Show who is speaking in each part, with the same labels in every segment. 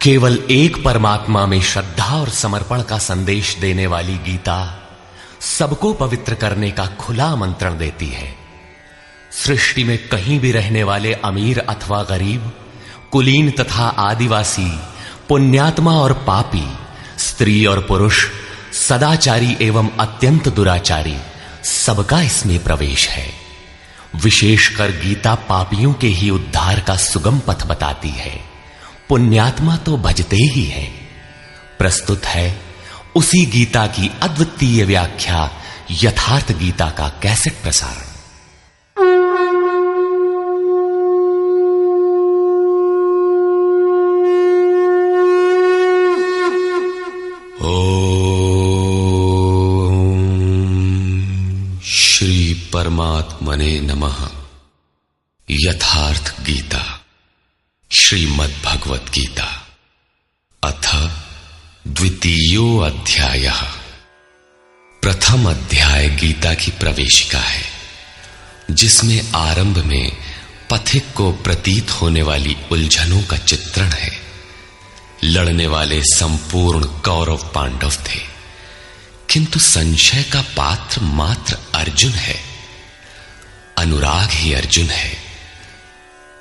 Speaker 1: केवल एक परमात्मा में श्रद्धा और समर्पण का संदेश देने वाली गीता सबको पवित्र करने का खुला आमंत्रण देती है। सृष्टि में कहीं भी रहने वाले अमीर अथवा गरीब, कुलीन तथा आदिवासी, पुण्यात्मा और पापी, स्त्री और पुरुष, सदाचारी एवं अत्यंत दुराचारी, सबका इसमें प्रवेश है। विशेषकर गीता पापियों के ही उद्धार का सुगम पथ बताती है। पुण्यात्मा तो भजते ही हैं। प्रस्तुत है उसी गीता की अद्वितीय व्याख्या, यथार्थ गीता का कैसेट प्रसारण।
Speaker 2: श्री परमात्मने नमः। यथार्थ गीता, श्रीमद् भगवत गीता, अथ द्वितीयो अध्यायः। प्रथम अध्याय गीता की प्रवेशिका है, जिसमें आरंभ में पथिक को प्रतीत होने वाली उलझनों का चित्रण है। लड़ने वाले संपूर्ण कौरव पांडव थे, किंतु संशय का पात्र मात्र अर्जुन है। अनुराग ही अर्जुन है।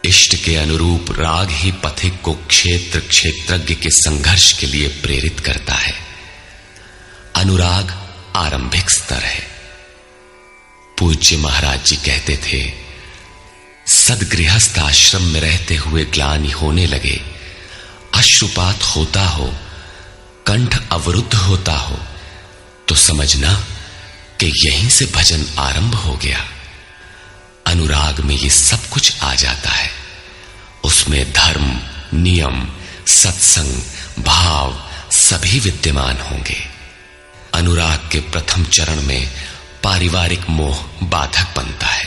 Speaker 2: इष्ट के अनुरूप राग ही पथिक को क्षेत्र क्षेत्रज्ञ के संघर्ष के लिए प्रेरित करता है। अनुराग आरंभिक स्तर है। पूज्य महाराज जी कहते थे, सदगृहस्थ आश्रम में रहते हुए ग्लानि होने लगे, अश्रुपात होता हो, कंठ अवरुद्ध होता हो, तो समझना कि यहीं से भजन आरंभ हो गया। अनुराग में ये सब कुछ आ जाता है। उसमें धर्म, नियम, सत्संग, भाव सभी विद्यमान होंगे। अनुराग के प्रथम चरण में पारिवारिक मोह बाधक बनता है।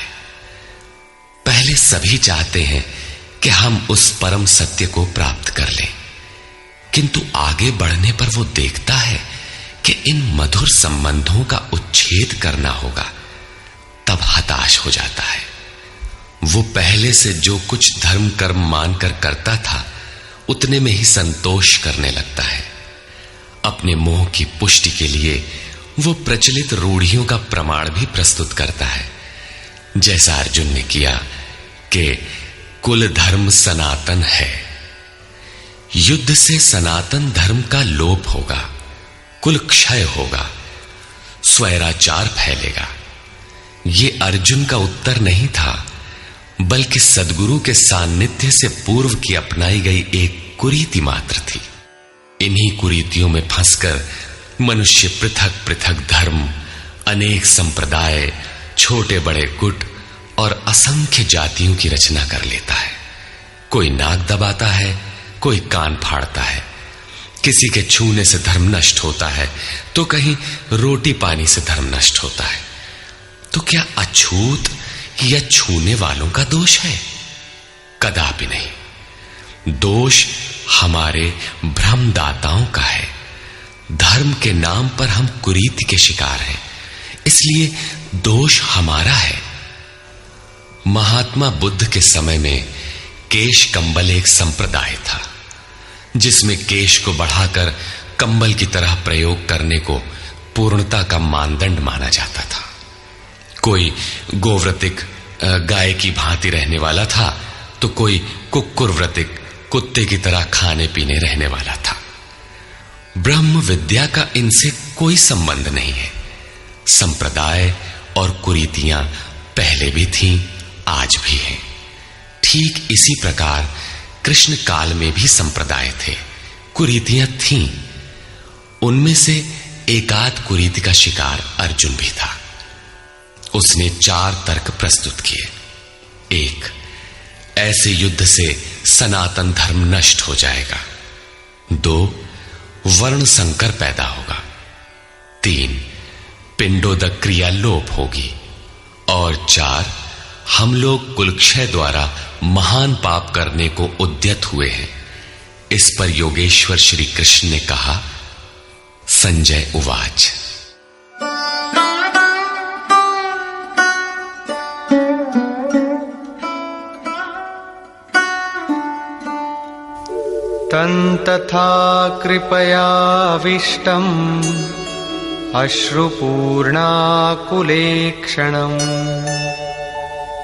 Speaker 2: पहले सभी चाहते हैं कि हम उस परम सत्य को प्राप्त कर लें, किंतु आगे बढ़ने पर वो देखता है कि इन मधुर संबंधों का उच्छेद करना होगा। तब हताश हो जाता है। वो पहले से जो कुछ धर्म कर्म मानकर करता था, उतने में ही संतोष करने लगता है। अपने मोह की पुष्टि के लिए वो प्रचलित रूढ़ियों का प्रमाण भी प्रस्तुत करता है, जैसा अर्जुन ने किया कि कुल धर्म सनातन है। युद्ध से सनातन धर्म का लोप होगा, कुल क्षय होगा, स्वैराचार फैलेगा। ये अर्जुन का उत्तर नहीं था, बल्कि सद्गुरु के सान्निध्य से पूर्व की अपनाई गई एक कुरीति मात्र थी। इन्हीं कुरीतियों में फंसकर मनुष्य पृथक पृथक धर्म, अनेक संप्रदाय, छोटे बड़े गुट और असंख्य जातियों की रचना कर लेता है। कोई नाक दबाता है, कोई कान फाड़ता है। किसी के छूने से धर्म नष्ट होता है, तो कहीं रोटी पानी से धर्म नष्ट होता है। तो क्या अछूत या छूने वालों का दोष है? कदापि नहीं। दोष हमारे भ्रमदाताओं का है। धर्म के नाम पर हम कुरीति के शिकार हैं, इसलिए दोष हमारा है। महात्मा बुद्ध के समय में केश कंबल एक संप्रदाय था, जिसमें केश को बढ़ाकर कंबल की तरह प्रयोग करने को पूर्णता का मानदंड माना जाता था। कोई गोव्रतिक गाय की भांति रहने वाला था, तो कोई कुक्कुरव्रतिक कुत्ते की तरह खाने पीने रहने वाला था। ब्रह्म विद्या का इनसे कोई संबंध नहीं है। संप्रदाय और कुरीतियां पहले भी थीं, आज भी हैं। ठीक इसी प्रकार कृष्ण काल में भी संप्रदाय थे, कुरीतियां थीं। उनमें से एकाध कुरीति का शिकार अर्जुन भी था। उसने 4 तर्क प्रस्तुत किए। 1, ऐसे युद्ध से सनातन धर्म नष्ट हो जाएगा। 2, वर्ण संकर पैदा होगा। 3, पिंडोदक क्रिया लोप होगी। और 4, हम लोग कुलक्षय द्वारा महान पाप करने को उद्यत हुए हैं। इस पर योगेश्वर श्री कृष्ण ने कहा, संजय उवाच।
Speaker 3: तन्तथा कृपयाविष्टम् अश्रुपूर्णाकुलेक्षणम्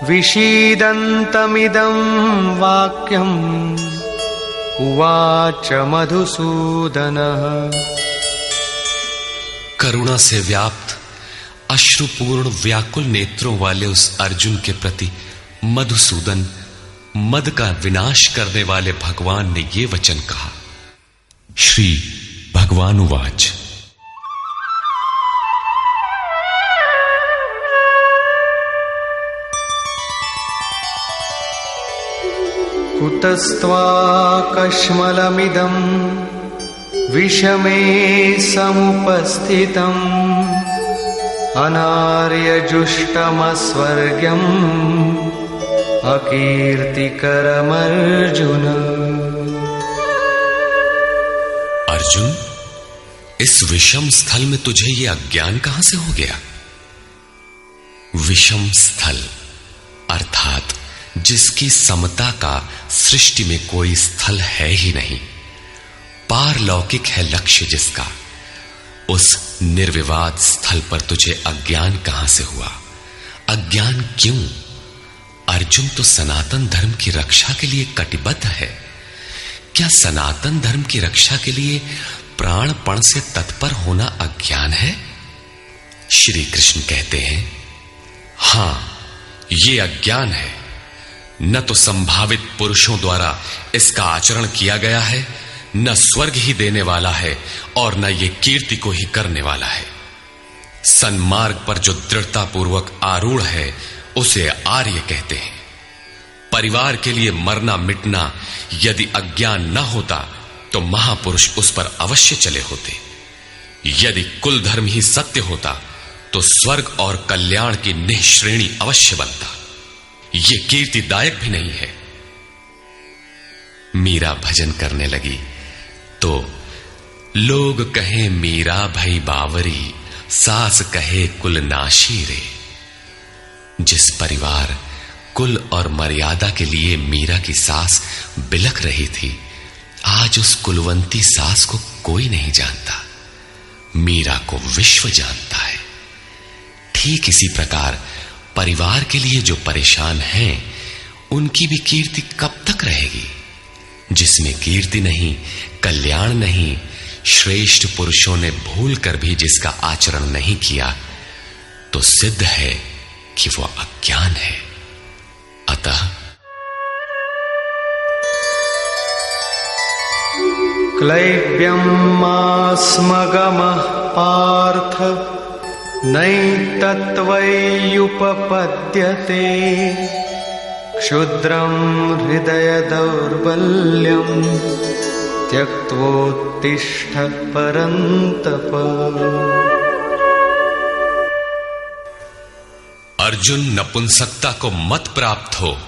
Speaker 3: विषीदन्तमिदं वाक्यम् उवाच मधुसूदनः।
Speaker 2: करुणा से व्याप्त अश्रुपूर्ण व्याकुल नेत्रों वाले उस अर्जुन के प्रति मधुसूदन, मद का विनाश करने वाले भगवान ने ये वचन कहा। श्री भगवान उवाच।
Speaker 3: कुतस्त्वाकश्मलमिदं विषमे समुपस्थितम् अनार्यजुष्टमस्वर्ग्यम् अकीर्तिकरमर्जुन।
Speaker 2: अर्जुन, इस विषम स्थल में तुझे ये अज्ञान कहां से हो गया? विषम स्थल अर्थात जिसकी समता का सृष्टि में कोई स्थल है ही नहीं, पारलौकिक है लक्ष्य जिसका, उस निर्विवाद स्थल पर तुझे अज्ञान कहां से हुआ? अज्ञान क्यों? अर्जुन तो सनातन धर्म की रक्षा के लिए कटिबद्ध है। क्या सनातन धर्म की रक्षा के लिए प्राणपण से तत्पर होना अज्ञान है? श्री कृष्ण कहते हैं, हां, ये अज्ञान है। न तो संभावित पुरुषों द्वारा इसका आचरण किया गया है, न स्वर्ग ही देने वाला है और न ये कीर्ति को ही करने वाला है। सन्मार्ग पर जो दृढ़ता पूर्वक आरूढ़ है उसे आर्य कहते हैं। परिवार के लिए मरना मिटना यदि अज्ञान न होता तो महापुरुष उस पर अवश्य चले होते। यदि कुल धर्म ही सत्य होता तो स्वर्ग और कल्याण की निःश्रेणी अवश्य बनता। ये कीर्तिदायक भी नहीं है। मीरा भजन करने लगी तो लोग कहें मीरा भई बावरी, सास कहे कुल नाशी रे। जिस परिवार, कुल और मर्यादा के लिए मीरा की सास बिलख रही थी, आज उस कुलवंती सास को कोई नहीं जानता। मीरा को विश्व जानता है। ठीक इसी प्रकार परिवार के लिए जो परेशान हैं, उनकी भी कीर्ति कब तक रहेगी? जिसमें कीर्ति नहीं, कल्याण नहीं, श्रेष्ठ पुरुषों ने भूल कर भी जिसका आचरण नहीं किया, तो सिद्ध है कि वह अज्ञान है। अतः
Speaker 3: क्लैब्यमास्मगमः पार्थ नैतत्त्वय्युपपद्यते क्षुद्रं हृदय दौर्बल्यं त्यक्त्वोत्तिष्ठ परन्तप।
Speaker 2: अर्जुन, नपुंसकता को मत प्राप्त हो।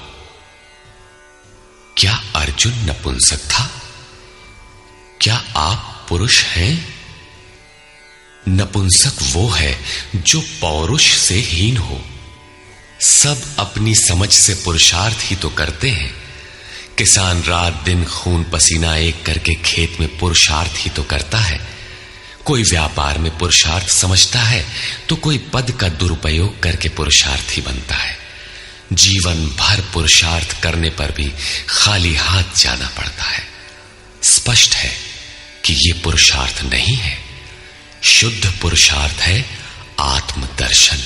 Speaker 2: क्या अर्जुन नपुंसक था? क्या आप पुरुष हैं? नपुंसक वो है जो पौरुष से हीन हो। सब अपनी समझ से पुरुषार्थ ही तो करते हैं। किसान रात दिन खून पसीना एक करके खेत में पुरुषार्थ ही तो करता है। कोई व्यापार में पुरुषार्थ समझता है तो कोई पद का दुरुपयोग करके पुरुषार्थी बनता है। जीवन भर पुरुषार्थ करने पर भी खाली हाथ जाना पड़ता है। स्पष्ट है कि यह पुरुषार्थ नहीं है। शुद्ध पुरुषार्थ है आत्मदर्शन।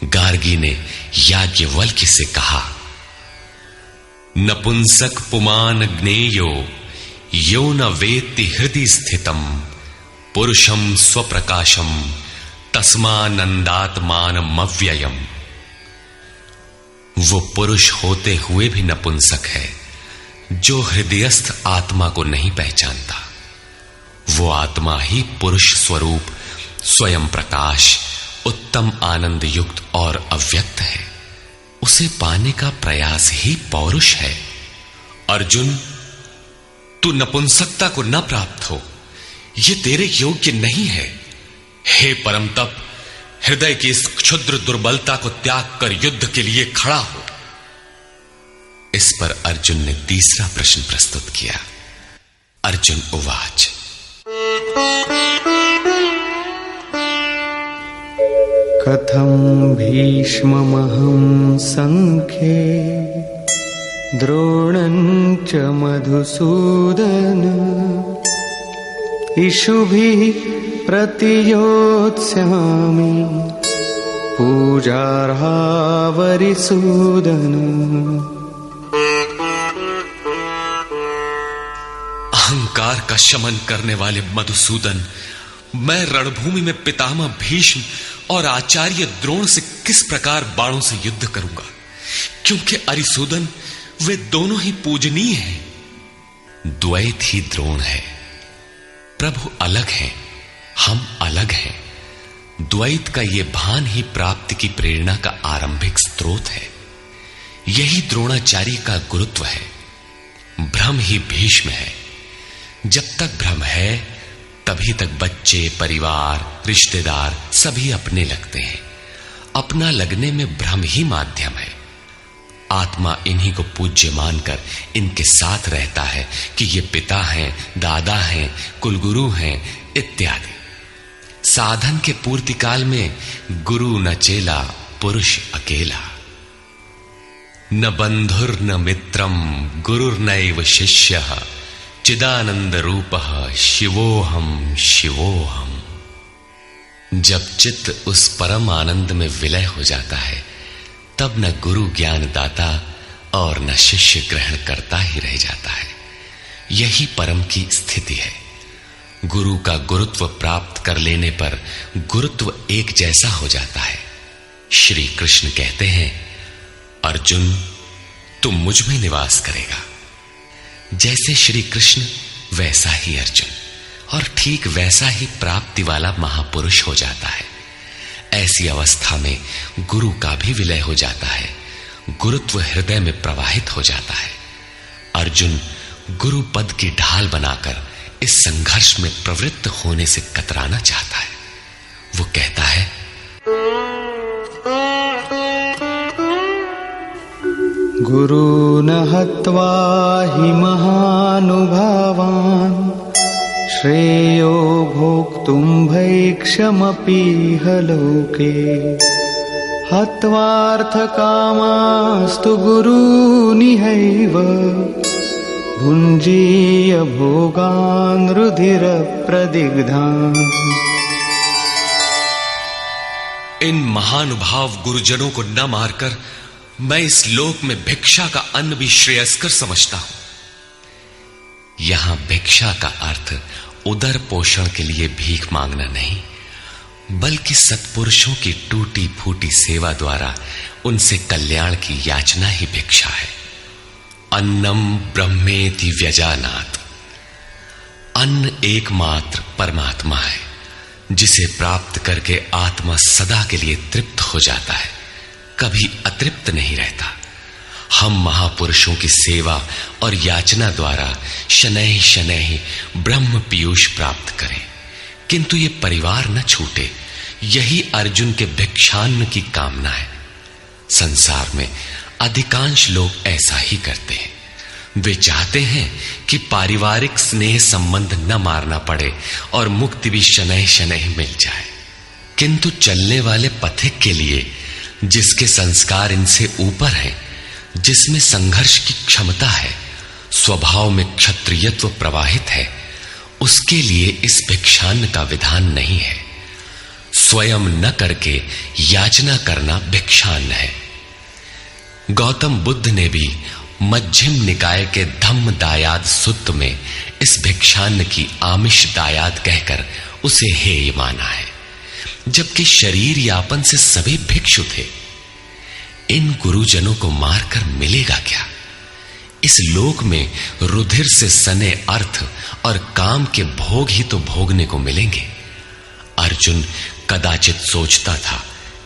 Speaker 2: गार्गी ने याज्ञवल्क्य से कहा, नपुंसक पुमान ज्ञेयो यो न वेत्ति हृदि स्थितम पुरुषम स्वप्रकाशम तस्मानंदात्मानमव्ययम्। वो पुरुष होते हुए भी नपुंसक है जो हृदयस्थ आत्मा को नहीं पहचानता। वो आत्मा ही पुरुष स्वरूप स्वयं प्रकाश, उत्तम आनंद युक्त और अव्यक्त है। उसे पाने का प्रयास ही पौरुष है। अर्जुन, तू नपुंसकता को न प्राप्त हो, यह तेरे योग्य नहीं है। हे परम तप, हृदय की इस क्षुद्र दुर्बलता को त्याग कर युद्ध के लिए खड़ा हो। इस पर अर्जुन ने तीसरा प्रश्न प्रस्तुत किया। अर्जुन उवाच।
Speaker 3: कथं भीष्ममहं संख्ये द्रोणं च मधुसूदन इषुभिः प्रतियोत्स्यामि पूजार्हावरिसूदन।
Speaker 2: अहंकार का शमन करने वाले मधुसूदन, मैं रणभूमि में पितामह भीष्म और आचार्य द्रोण से किस प्रकार बाणों से युद्ध करूंगा, क्योंकि अरिसूदन वे दोनों ही पूजनीय हैं। द्वैत ही द्रोण है। प्रभु अलग हैं, हम अलग हैं। द्वैत का ये भान ही प्राप्ति की प्रेरणा का आरंभिक स्रोत है। यही द्रोणाचार्य का गुरुत्व है। भ्रम ही भीष्म है। जब तक भ्रम है तभी तक बच्चे, परिवार, रिश्तेदार सभी अपने लगते हैं। अपना लगने में भ्रम ही माध्यम है। आत्मा इन्हीं को पूज्य मानकर इनके साथ रहता है कि ये पिता हैं, दादा हैं, कुलगुरु हैं इत्यादि। साधन के पूर्ति काल में गुरु न चेला, पुरुष अकेला। न बंधुर न मित्रम गुरुर्नैव शिष्यः चिदानंद रूपः शिवोहम शिवोहम। जब चित्त उस परम आनंद में विलय हो जाता है तब न गुरु ज्ञान दाता और न शिष्य ग्रहण करता ही रह जाता है। यही परम की स्थिति है। गुरु का गुरुत्व प्राप्त कर लेने पर गुरुत्व एक जैसा हो जाता है। श्री कृष्ण कहते हैं, अर्जुन तुम मुझ में निवास करेगा। जैसे श्री कृष्ण वैसा ही अर्जुन, और ठीक वैसा ही प्राप्ति वाला महापुरुष हो जाता है। ऐसी अवस्था में गुरु का भी विलय हो जाता है। गुरुत्व हृदय में प्रवाहित हो जाता है। अर्जुन गुरु पद की ढाल बनाकर इस संघर्ष में प्रवृत्त होने से कतराना चाहता है। वो कहता है,
Speaker 3: गुरून् हत्वा हि महानुभावान् श्रेयो भोक्तुं भैक्षमपीह लोके हत्वार्थकामास्तु गुरूनिहैव भुञ्जीय भोगान् रुधिरप्रदिग्धान्।
Speaker 2: इन महानुभाव गुरुजनों को न मारकर मैं इस लोक में भिक्षा का अन्न भी श्रेयस्कर समझता हूं। यहां भिक्षा का अर्थ उदर पोषण के लिए भीख मांगना नहीं, बल्कि सत्पुरुषों की टूटी फूटी सेवा द्वारा उनसे कल्याण की याचना ही भिक्षा है। अन्नम ब्रह्मेति व्यजानात्। अन्न एकमात्र परमात्मा है, जिसे प्राप्त करके आत्मा सदा के लिए तृप्त हो जाता है, कभी अतृप्त नहीं रहता। हम महापुरुषों की सेवा और याचना द्वारा शनैः शनैः ब्रह्म पीयूष प्राप्त करें, किंतु ये परिवार न छूटे। यही अर्जुन के भिक्षान्न की कामना है। संसार में अधिकांश लोग ऐसा ही करते हैं। वे चाहते हैं कि पारिवारिक स्नेह संबंध न मारना पड़े और मुक्ति भी शनैः शनैः मिल जाए, किंतु चलने वाले पथिक के लिए, जिसके संस्कार इनसे ऊपर है, जिसमें संघर्ष की क्षमता है, स्वभाव में क्षत्रियत्व प्रवाहित है, उसके लिए इस भिक्षान्न का विधान नहीं है। स्वयं न करके याचना करना भिक्षान्न है। गौतम बुद्ध ने भी मध्यम निकाय के धम्म दायाद सुत्त में इस भिक्षान्न की आमिष दायाद कहकर उसे हेय माना है, जबकि शरीर यापन से सभी भिक्षु थे। इन गुरुजनों को मारकर मिलेगा क्या? इस लोक में रुधिर से सने अर्थ और काम के भोग ही तो भोगने को मिलेंगे। अर्जुन कदाचित सोचता था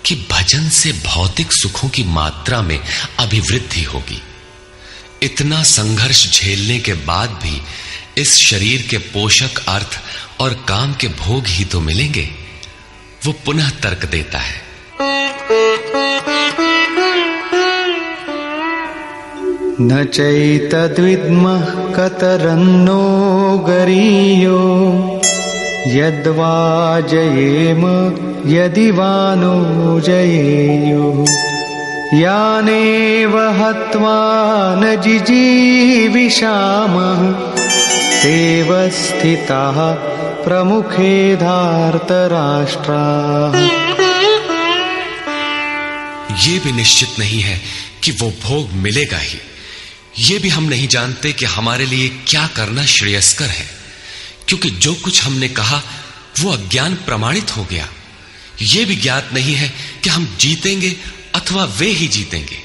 Speaker 2: कि भजन से भौतिक सुखों की मात्रा में अभिवृद्धि होगी। इतना संघर्ष झेलने के बाद भी इस शरीर के पोषक अर्थ और काम के भोग ही तो मिलेंगे। वो पुनः तर्क देता है,
Speaker 3: न चैतद्विद्मः कतरन्नो गरीयो यद्वा जयेम यदि वा नो जयेयुः यानेव हत्वा न जिजीविषामः तेव स्थिताः प्रमुखे धार्तराष्ट्राः।
Speaker 2: ये भी निश्चित नहीं है कि वो भोग मिलेगा ही। ये भी हम नहीं जानते कि हमारे लिए क्या करना श्रेयस्कर है, क्योंकि जो कुछ हमने कहा वो अज्ञान प्रमाणित हो गया। ये भी ज्ञात नहीं है कि हम जीतेंगे अथवा वे ही जीतेंगे।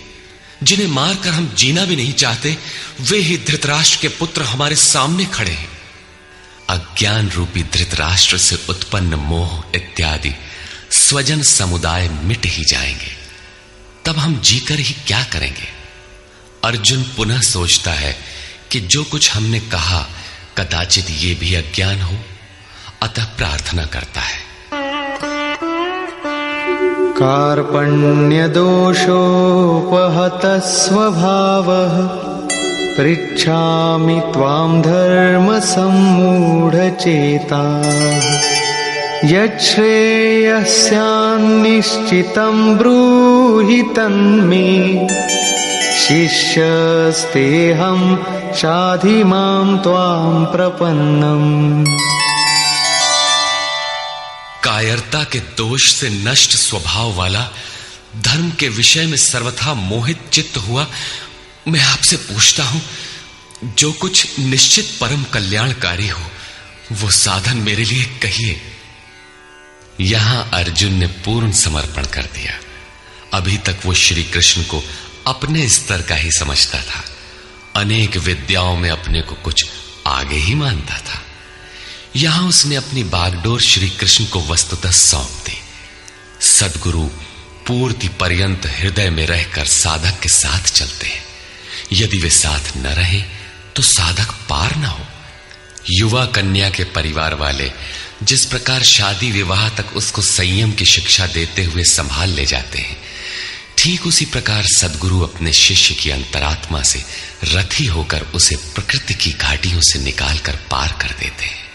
Speaker 2: जिन्हें मारकर हम जीना भी नहीं चाहते, वे ही धृतराष्ट्र के पुत्र हमारे सामने खड़े हैं। अज्ञान रूपी धृतराष्ट्र से उत्पन्न मोह इत्यादि स्वजन समुदाय मिट ही जाएंगे, तब हम जीकर ही क्या करेंगे। अर्जुन पुनः सोचता है कि जो कुछ हमने कहा कदाचित ये भी अज्ञान हो, अतः प्रार्थना करता है।
Speaker 3: कार्पण्यदोषोपहतः स्वभावः पृच्छामि त्वां धर्मसम्मूढचेताः यच्छ्रेयस्यान्निश्चितं ब्रूहि तन्मे शिष्यस्तेऽहं शाधि मां त्वां प्रपन्नम्।
Speaker 2: कायरता के दोष से नष्ट स्वभाव वाला, धर्म के विषय में सर्वथा मोहित चित्त हुआ, मैं आपसे पूछता हूं, जो कुछ निश्चित परम कल्याणकारी हो वो साधन मेरे लिए कहिए। यहां अर्जुन ने पूर्ण समर्पण कर दिया। अभी तक वो श्री कृष्ण को अपने स्तर का ही समझता था, अनेक विद्याओं में अपने को कुछ आगे ही मानता था। यहां उसने अपनी बागडोर श्री कृष्ण को वस्तुतः सौंप दी। सद्गुरु पूर्ति पर्यंत हृदय में रहकर साधक के साथ चलते हैं। यदि वे साथ न रहे तो साधक पार न हो। युवा कन्या के परिवार वाले जिस प्रकार शादी विवाह तक उसको संयम की शिक्षा देते हुए संभाल ले जाते हैं, ठीक उसी प्रकार सद्गुरु अपने शिष्य की अंतरात्मा से रथी होकर उसे प्रकृति की घाटियों से निकालकर पार कर देते हैं।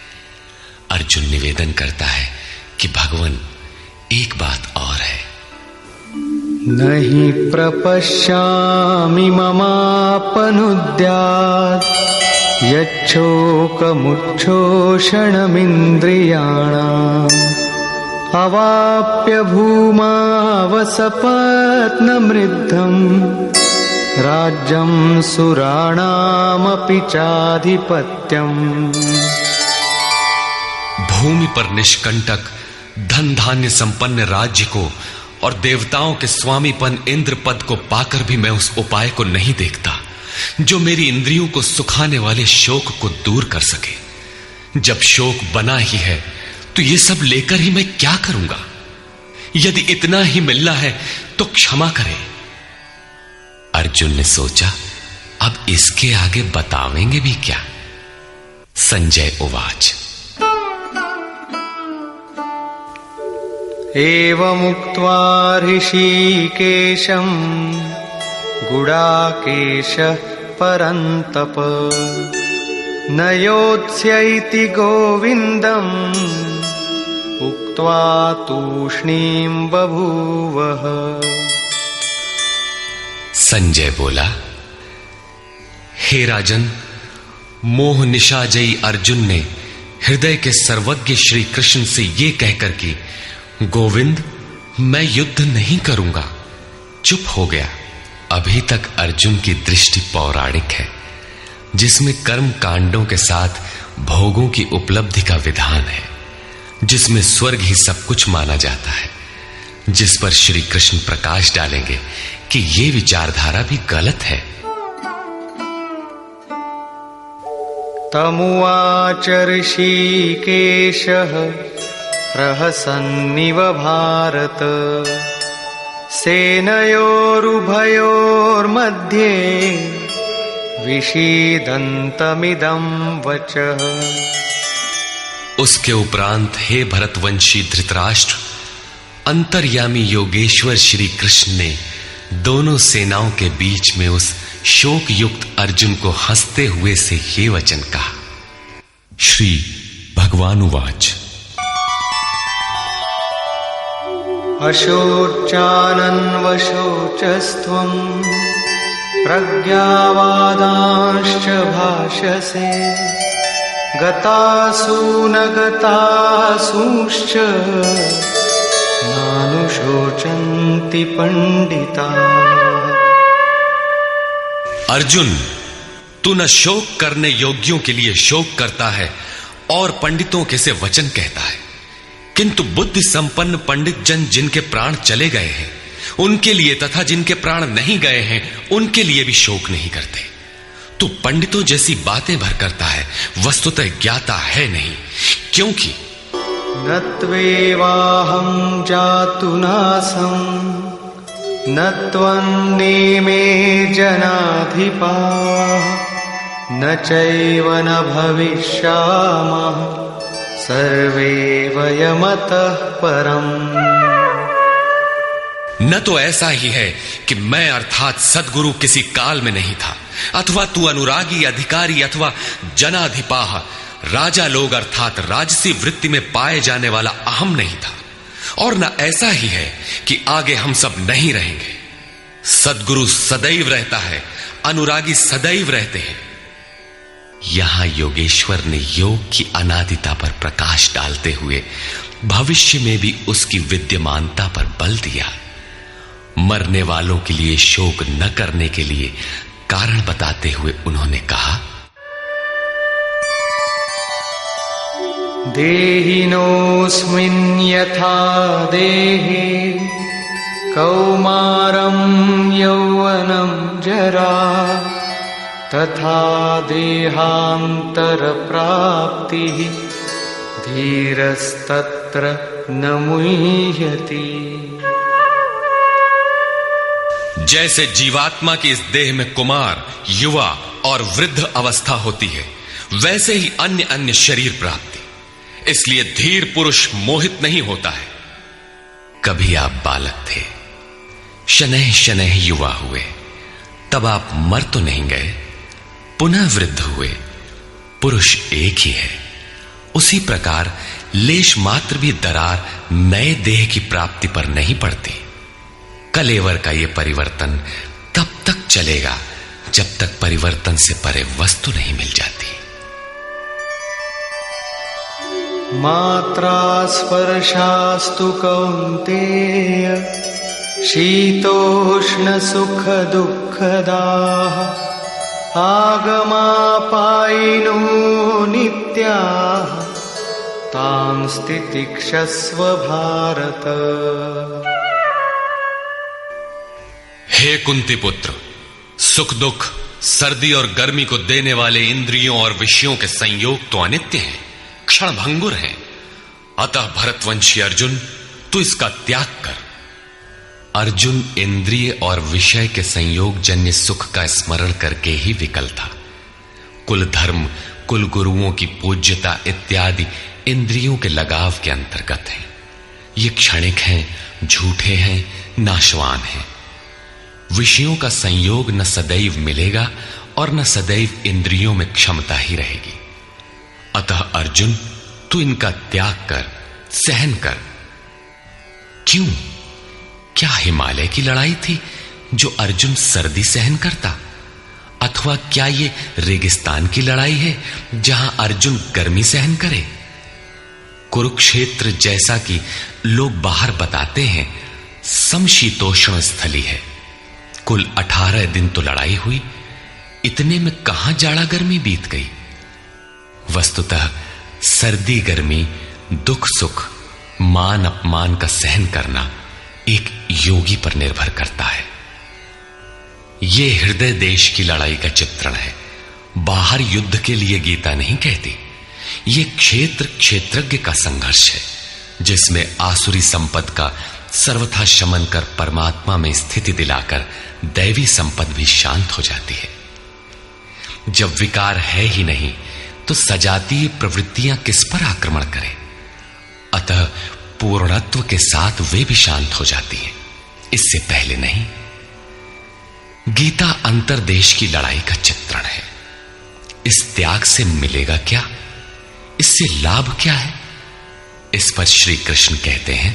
Speaker 2: अर्जुन निवेदन करता है कि भगवान, एक बात और है।
Speaker 3: नहि प्रपश्यामि ममापनुद्यात् यच्छोकमुच्छोषणमिन्द्रियाणाम् अवाप्य भूमावसपत्नमृद्धम् राज्यं सुराणामपि चाधिपत्यम्।
Speaker 2: भूमि पर निष्कंटक धन धान्य संपन्न राज्य को और देवताओं के स्वामीपन इंद्र पद को पाकर भी मैं उस उपाय को नहीं देखता जो मेरी इंद्रियों को सुखाने वाले शोक को दूर कर सके। जब शोक बना ही है तो ये सब लेकर ही मैं क्या करूंगा। यदि इतना ही मिलना है तो क्षमा करें। अर्जुन ने सोचा, अब इसके आगे बतावेंगे भी क्या। संजय उवाच।
Speaker 3: एवमुक्त्वा ऋषिकेशं गुडाकेशः परन्तप न योत्स्यैति गोविन्दम् उक्त्वा तूष्णीं बभूवः।
Speaker 2: संजय बोला, हे राजन, मोह निशाजयी अर्जुन ने हृदय के सर्वज्ञ श्री कृष्ण से ये कहकर कि गोविंद, मैं युद्ध नहीं करूंगा, चुप हो गया। अभी तक अर्जुन की दृष्टि पौराणिक है, जिसमें कर्म कांडों के साथ भोगों की उपलब्धि का विधान है, जिसमें स्वर्ग ही सब कुछ माना जाता है, जिस पर श्री कृष्ण प्रकाश डालेंगे कि ये विचारधारा भी गलत है।
Speaker 3: तमुवाच ऋषिकेशः प्रहसन्निव भारत सेनयोरुभयोर्मध्ये विषीदन्तमिदं वचः।
Speaker 2: उसके उपरांत हे भरतवंशी धृतराष्ट्र, अंतर्यामी योगेश्वर श्री कृष्ण ने दोनों सेनाओं के बीच में उस शोक युक्त अर्जुन को हंसते हुए से ये वचन कहा। श्री भगवानुवाच।
Speaker 3: अशोचानन्वशोचस्त्वं प्रज्ञावादांश्च भाषसे गतासु न गतासूश्च नानुशोचन्ति पंडिताः।
Speaker 2: अर्जुन, तू न शोक करने योग्यों के लिए शोक करता है और पंडितों के से वचन कहता है, किंतु बुद्धि संपन्न पंडित जन जिनके प्राण चले गए हैं उनके लिए तथा जिनके प्राण नहीं गए हैं उनके लिए भी शोक नहीं करते। तू पंडितों जैसी बातें भर करता है, वस्तुतः ज्ञाता है नहीं, क्योंकि
Speaker 3: न त्वेवाहं जातु नासं न त्वन्नेमे जनाधिपाः न चैव न भविष्यामः सर्वे वयमतः परम्।
Speaker 2: न तो ऐसा ही है कि मैं अर्थात सद्गुरु किसी काल में नहीं था, अथवा तू अनुरागी अधिकारी अथवा जनाधिपाह राजा लोग अर्थात राजसी वृत्ति में पाए जाने वाला अहम नहीं था, और न ऐसा ही है कि आगे हम सब नहीं रहेंगे। सद्गुरु सदैव रहता है, अनुरागी सदैव रहते हैं। यहां योगेश्वर ने योग की अनादिता पर प्रकाश डालते हुए भविष्य में भी उसकी विद्यमानता पर बल दिया। मरने वालों के लिए शोक न करने के लिए कारण बताते हुए उन्होंने कहा,
Speaker 3: देहिनोऽस्मिन् यथा देहे कौमारं यौवनं जरा तथा देहान्तरप्राप्तिः धीरस्तत्र न मुह्यति।
Speaker 2: जैसे जीवात्मा की इस देह में कुमार, युवा और वृद्ध अवस्था होती है, वैसे ही अन्य अन्य शरीर प्राप्ति। इसलिए धीर पुरुष मोहित नहीं होता है। कभी आप बालक थे, शनैः शनैः युवा हुए, तब आप मर तो नहीं गए, पुनः वृद्ध हुए, पुरुष एक ही है। उसी प्रकार लेश मात्र भी दरार नए देह की प्राप्ति पर नहीं पड़ती। कलेवर का यह परिवर्तन तब तक चलेगा जब तक परिवर्तन से परे वस्तु नहीं मिल जाती।
Speaker 3: मात्रा स्पर्शास्तु कौन्तेय शीतोष्ण सुख दुःखदाः आगमापायिनो नित्याः तां स्थितिक्षस्व भारत।
Speaker 2: हे कुंती पुत्र, सुख दुख, सर्दी और गर्मी को देने वाले इंद्रियों और विषयों के संयोग तो अनित्य हैं, क्षण भंगुर हैं। अतः भरतवंशी अर्जुन, तू इसका त्याग कर। अर्जुन इंद्रिय और विषय के संयोग जन्य सुख का स्मरण करके ही विकल था। कुल धर्म, कुल गुरुओं की पूज्यता इत्यादि इंद्रियों के लगाव के अंतर्गत है। ये क्षणिक हैं, झूठे हैं, नाशवान हैं। विषयों का संयोग न सदैव मिलेगा और न सदैव इंद्रियों में क्षमता ही रहेगी। अतः अर्जुन, तू इनका त्याग कर, सहन कर। क्यों? क्या हिमालय की लड़ाई थी जो अर्जुन सर्दी सहन करता? अथवा क्या ये रेगिस्तान की लड़ाई है जहां अर्जुन गर्मी सहन करे? कुरुक्षेत्र जैसा कि लोग बाहर बताते हैं समशीतोष्ण स्थली है। कुल 18 दिन तो लड़ाई हुई, इतने में कहां जाड़ा गर्मी बीत गई। वस्तुतः सर्दी गर्मी, दुख सुख, मान अपमान का सहन करना एक योगी पर निर्भर करता है। यह हृदय देश की लड़ाई का चित्रण है। बाहर युद्ध के लिए गीता नहीं कहती। यह क्षेत्र क्षेत्रज्ञ का संघर्ष है, जिसमें आसुरी संपद का सर्वथा शमन कर परमात्मा में स्थिति दिलाकर दैवी संपद भी शांत हो जाती है। जब विकार है ही नहीं तो सजातीय प्रवृत्तियां किस पर आक्रमण करें? अतः पूर्णत्व के साथ वे भी शांत हो जाती हैं, इससे पहले नहीं। गीता अंतर्देश की लड़ाई का चित्रण है। इस त्याग से मिलेगा क्या, इससे लाभ क्या है, इस पर श्री कृष्ण कहते हैं,